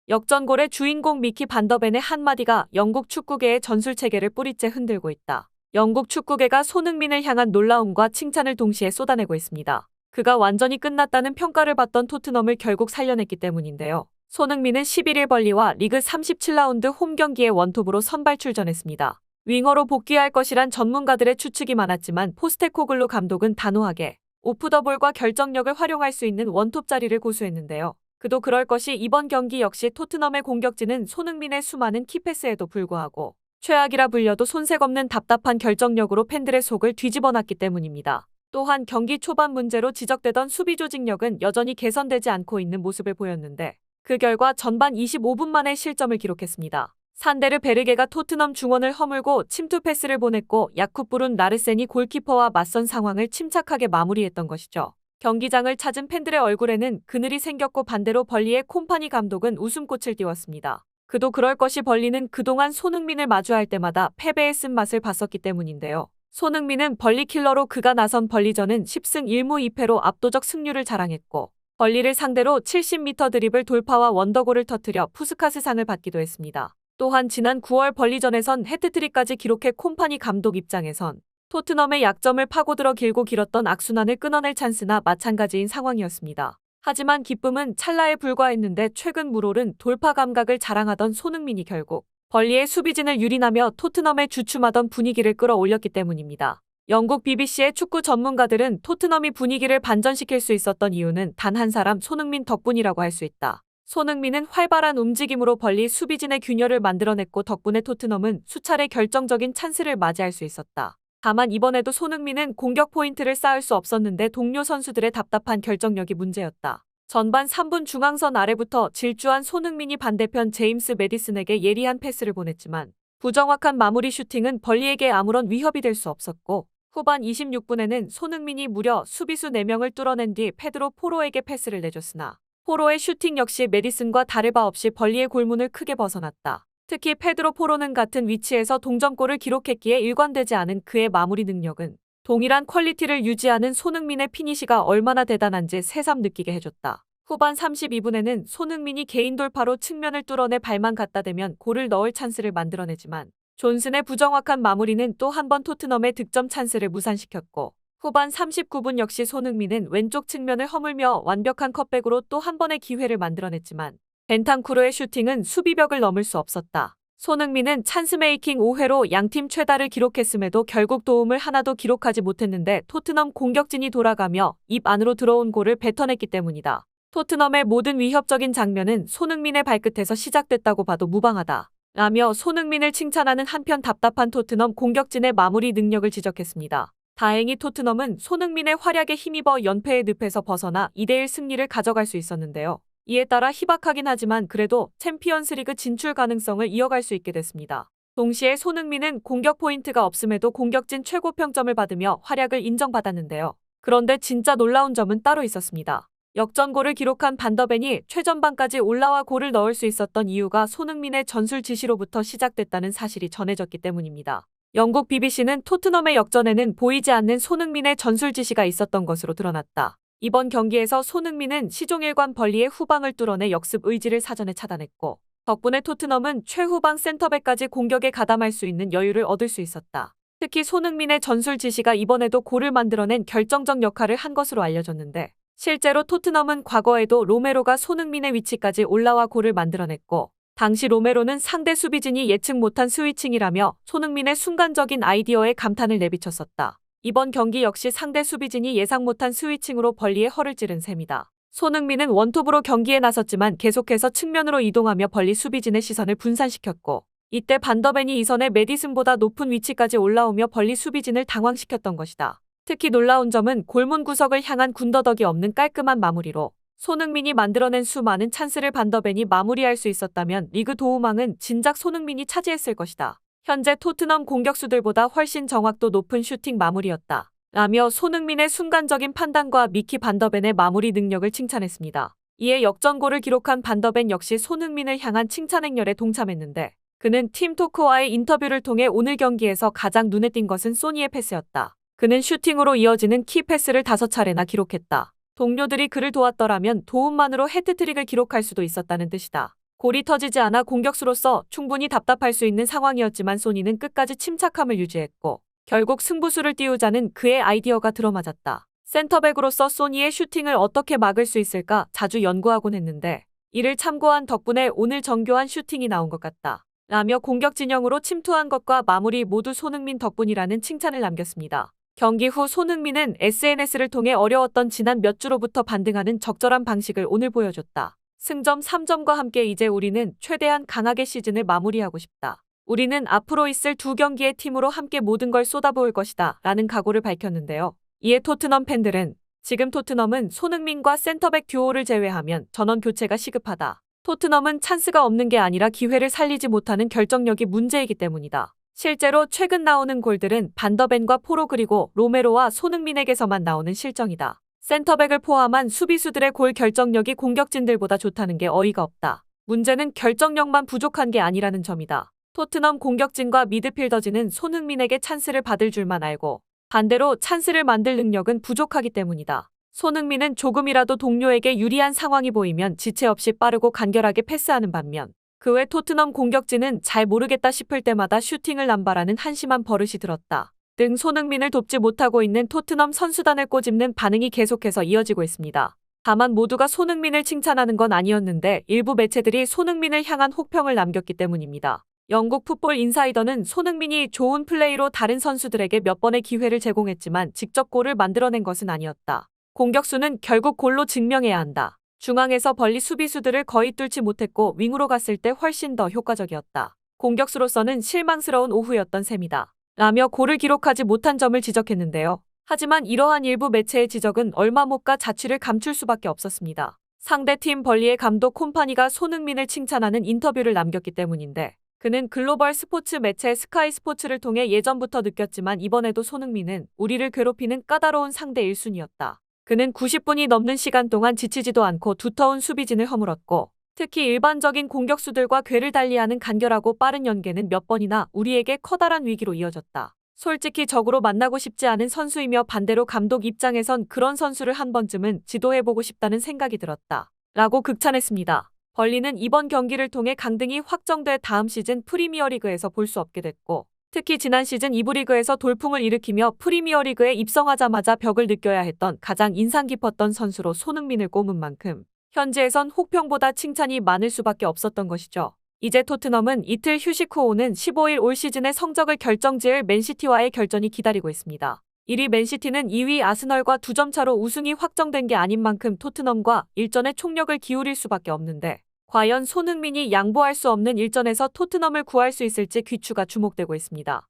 역전골의 주인공 미키 반더벤의 한마디가 영국 축구계의 전술체계를 뿌리째 흔들고 있다. 영국 축구계가 손흥민을 향한 놀라움과 칭찬을 동시에 쏟아내고 있습니다. 그가 완전히 끝났다는 평가를 받던 토트넘을 결국 살려냈기 때문인데요. 손흥민은 11일 벌리와 리그 37라운드 홈 경기에 원톱으로 선발 출전했습니다. 윙어로 복귀할 것이란 전문가들의 추측이 많았지만 포스테코글루 감독은 단호하게 오프 더 볼과 결정력을 활용할 수 있는 원톱 자리를 고수했는데요. 그도 그럴 것이 이번 경기 역시 토트넘의 공격진은 손흥민의 수많은 키패스에도 불구하고 최악이라 불려도 손색 없는 답답한 결정력으로 팬들의 속을 뒤집어놨기 때문입니다. 또한 경기 초반 문제로 지적되던 수비 조직력은 여전히 개선되지 않고 있는 모습을 보였는데 그 결과 전반 25분 만에 실점을 기록했습니다. 산데르 베르게가 토트넘 중원을 허물고 침투 패스를 보냈고 야쿠브룬 나르센이 골키퍼와 맞선 상황을 침착하게 마무리했던 것이죠. 경기장을 찾은 팬들의 얼굴에는 그늘이 생겼고 반대로 벌리의 콤파니 감독은 웃음꽃을 띄웠습니다. 그도 그럴 것이 벌리는 그동안 손흥민을 마주할 때마다 패배의 쓴맛을 봤었기 때문인데요. 손흥민은 벌리 킬러로 그가 나선 벌리전은 10승 1무 2패로 압도적 승률을 자랑했고 벌리를 상대로 70m 드리블 돌파와 원더골을 터뜨려 푸스카스상을 받기도 했습니다. 또한 지난 9월 벌리전에선 해트트릭까지 기록해 콤파니 감독 입장에선 토트넘의 약점을 파고들어 길고 길었던 악순환을 끊어낼 찬스나 마찬가지인 상황이었습니다. 하지만 기쁨은 찰나에 불과했는데 최근 물오른 돌파 감각을 자랑하던 손흥민이 결국 벌리의 수비진을 유린하며 토트넘에 주춤하던 분위기를 끌어올렸기 때문입니다. 영국 BBC의 축구 전문가들은 토트넘이 분위기를 반전시킬 수 있었던 이유는 단 한 사람 손흥민 덕분이라고 할 수 있다. 손흥민은 활발한 움직임으로 벌리 수비진의 균열을 만들어냈고 덕분에 토트넘은 수차례 결정적인 찬스를 맞이할 수 있었다. 다만 이번에도 손흥민은 공격 포인트를 쌓을 수 없었는데 동료 선수들의 답답한 결정력이 문제였다. 전반 3분 중앙선 아래부터 질주한 손흥민이 반대편 제임스 매디슨에게 예리한 패스를 보냈지만 부정확한 마무리 슈팅은 벌리에게 아무런 위협이 될 수 없었고 후반 26분에는 손흥민이 무려 수비수 4명을 뚫어낸 뒤 페드로 포로에게 패스를 내줬으나 포로의 슈팅 역시 메디슨과 다를 바 없이 벌리의 골문을 크게 벗어났다. 특히 페드로 포로는 같은 위치에서 동점골을 기록했기에 일관되지 않은 그의 마무리 능력은 동일한 퀄리티를 유지하는 손흥민의 피니시가 얼마나 대단한지 새삼 느끼게 해줬다. 후반 32분에는 손흥민이 개인 돌파로 측면을 뚫어내 발만 갖다 대면 골을 넣을 찬스를 만들어내지만 존슨의 부정확한 마무리는 또 한 번 토트넘의 득점 찬스를 무산시켰고 후반 39분 역시 손흥민은 왼쪽 측면을 허물며 완벽한 컷백으로 또 한 번의 기회를 만들어냈지만 벤탄쿠르의 슈팅은 수비벽을 넘을 수 없었다. 손흥민은 찬스메이킹 5회로 양팀 최다를 기록했음에도 결국 도움을 하나도 기록하지 못했는데 토트넘 공격진이 돌아가며 입 안으로 들어온 골을 뱉어냈기 때문이다. 토트넘의 모든 위협적인 장면은 손흥민의 발끝에서 시작됐다고 봐도 무방하다. 라며 손흥민을 칭찬하는 한편 답답한 토트넘 공격진의 마무리 능력을 지적했습니다. 다행히 토트넘은 손흥민의 활약에 힘입어 연패의 늪에서 벗어나 2대1 승리를 가져갈 수 있었는데요. 이에 따라 희박하긴 하지만 그래도 챔피언스리그 진출 가능성을 이어갈 수 있게 됐습니다. 동시에 손흥민은 공격 포인트가 없음에도 공격진 최고 평점을 받으며 활약을 인정받았는데요. 그런데 진짜 놀라운 점은 따로 있었습니다. 역전골을 기록한 반더벤이 최전방까지 올라와 골을 넣을 수 있었던 이유가 손흥민의 전술 지시로부터 시작됐다는 사실이 전해졌기 때문입니다. 영국 BBC는 토트넘의 역전에는 보이지 않는 손흥민의 전술 지시가 있었던 것으로 드러났다. 이번 경기에서 손흥민은 시종일관 벌리의 후방을 뚫어내 역습 의지를 사전에 차단했고 덕분에 토트넘은 최후방 센터백까지 공격에 가담할 수 있는 여유를 얻을 수 있었다. 특히 손흥민의 전술 지시가 이번에도 골을 만들어낸 결정적 역할을 한 것으로 알려졌는데 실제로 토트넘은 과거에도 로메로가 손흥민의 위치까지 올라와 골을 만들어냈고 당시 로메로는 상대 수비진이 예측 못한 스위칭이라며 손흥민의 순간적인 아이디어에 감탄을 내비쳤었다. 이번 경기 역시 상대 수비진이 예상 못한 스위칭으로 벌리의 허를 찌른 셈이다. 손흥민은 원톱으로 경기에 나섰지만 계속해서 측면으로 이동하며 벌리 수비진의 시선을 분산시켰고 이때 반더벤이 이선의 메디슨보다 높은 위치까지 올라오며 벌리 수비진을 당황시켰던 것이다. 특히 놀라운 점은 골문 구석을 향한 군더더기 없는 깔끔한 마무리로 손흥민이 만들어낸 수많은 찬스를 반더벤이 마무리할 수 있었다면 리그 도움왕은 진작 손흥민이 차지했을 것이다. 현재 토트넘 공격수들보다 훨씬 정확도 높은 슈팅 마무리였다. 라며 손흥민의 순간적인 판단과 미키 반더벤의 마무리 능력을 칭찬했습니다. 이에 역전골을 기록한 반더벤 역시 손흥민을 향한 칭찬 행렬에 동참했는데 그는 팀토크와의 인터뷰를 통해 오늘 경기에서 가장 눈에 띈 것은 소니의 패스였다. 그는 슈팅으로 이어지는 키 패스를 5차례나 기록했다. 동료들이 그를 도왔더라면 도움만으로 해트트릭을 기록할 수도 있었다는 뜻이다. 골이 터지지 않아 공격수로서 충분히 답답할 수 있는 상황이었지만 소니는 끝까지 침착함을 유지했고 결국 승부수를 띄우자는 그의 아이디어가 들어맞았다. 센터백으로서 소니의 슈팅을 어떻게 막을 수 있을까 자주 연구하곤 했는데 이를 참고한 덕분에 오늘 정교한 슈팅이 나온 것 같다. 라며 공격 진영으로 침투한 것과 마무리 모두 손흥민 덕분이라는 칭찬을 남겼습니다. 경기 후 손흥민은 SNS를 통해 어려웠던 지난 몇 주로부터 반등하는 적절한 방식을 오늘 보여줬다. 승점 3점과 함께 이제 우리는 최대한 강하게 시즌을 마무리하고 싶다. 우리는 앞으로 있을 두 경기의 팀으로 함께 모든 걸 쏟아부을 것이다 라는 각오를 밝혔는데요. 이에 토트넘 팬들은 지금 토트넘은 손흥민과 센터백 듀오를 제외하면 전원 교체가 시급하다. 토트넘은 찬스가 없는 게 아니라 기회를 살리지 못하는 결정력이 문제이기 때문이다. 실제로 최근 나오는 골들은 반더벤과 포로 그리고 로메로와 손흥민에게서만 나오는 실정이다. 센터백을 포함한 수비수들의 골 결정력이 공격진들보다 좋다는 게 어이가 없다. 문제는 결정력만 부족한 게 아니라는 점이다. 토트넘 공격진과 미드필더진은 손흥민에게 찬스를 받을 줄만 알고 반대로 찬스를 만들 능력은 부족하기 때문이다. 손흥민은 조금이라도 동료에게 유리한 상황이 보이면 지체 없이 빠르고 간결하게 패스하는 반면 그 외 토트넘 공격진은 잘 모르겠다 싶을 때마다 슈팅을 남발하는 한심한 버릇이 들었다. 등 손흥민을 돕지 못하고 있는 토트넘 선수단을 꼬집는 반응이 계속해서 이어지고 있습니다. 다만 모두가 손흥민을 칭찬하는 건 아니었는데 일부 매체들이 손흥민을 향한 혹평을 남겼기 때문입니다. 영국 풋볼 인사이더는 손흥민이 좋은 플레이로 다른 선수들에게 몇 번의 기회를 제공했지만 직접 골을 만들어낸 것은 아니었다. 공격수는 결국 골로 증명해야 한다. 중앙에서 벌리 수비수들을 거의 뚫지 못했고 윙으로 갔을 때 훨씬 더 효과적이었다. 공격수로서는 실망스러운 오후였던 셈이다. 라며 골을 기록하지 못한 점을 지적했는데요. 하지만 이러한 일부 매체의 지적은 얼마 못 가 자취를 감출 수밖에 없었습니다. 상대팀 벌리의 감독 콤파니가 손흥민을 칭찬하는 인터뷰를 남겼기 때문인데 그는 글로벌 스포츠 매체 스카이 스포츠를 통해 예전부터 느꼈지만 이번에도 손흥민은 우리를 괴롭히는 까다로운 상대 1순위였다. 그는 90분이 넘는 시간 동안 지치지도 않고 두터운 수비진을 허물었고 특히 일반적인 공격수들과 궤를 달리하는 간결하고 빠른 연계는 몇 번이나 우리에게 커다란 위기로 이어졌다. 솔직히 적으로 만나고 싶지 않은 선수이며 반대로 감독 입장에선 그런 선수를 한 번쯤은 지도해보고 싶다는 생각이 들었다. 라고 극찬했습니다. 벌리는 이번 경기를 통해 강등이 확정돼 다음 시즌 프리미어리그에서 볼 수 없게 됐고 특히 지난 시즌 2부 리그에서 돌풍을 일으키며 프리미어리그에 입성하자마자 벽을 느껴야 했던 가장 인상 깊었던 선수로 손흥민을 꼽은 만큼 현지에선 혹평보다 칭찬이 많을 수밖에 없었던 것이죠. 이제 토트넘은 이틀 휴식 후 오는 15일 올 시즌의 성적을 결정지을 맨시티와의 결전이 기다리고 있습니다. 1위 맨시티는 2위 아스널과 2점 차로 우승이 확정된 게 아닌 만큼 토트넘과 일전에 총력을 기울일 수밖에 없는데 과연 손흥민이 양보할 수 없는 일전에서 토트넘을 구할 수 있을지 귀추가 주목되고 있습니다.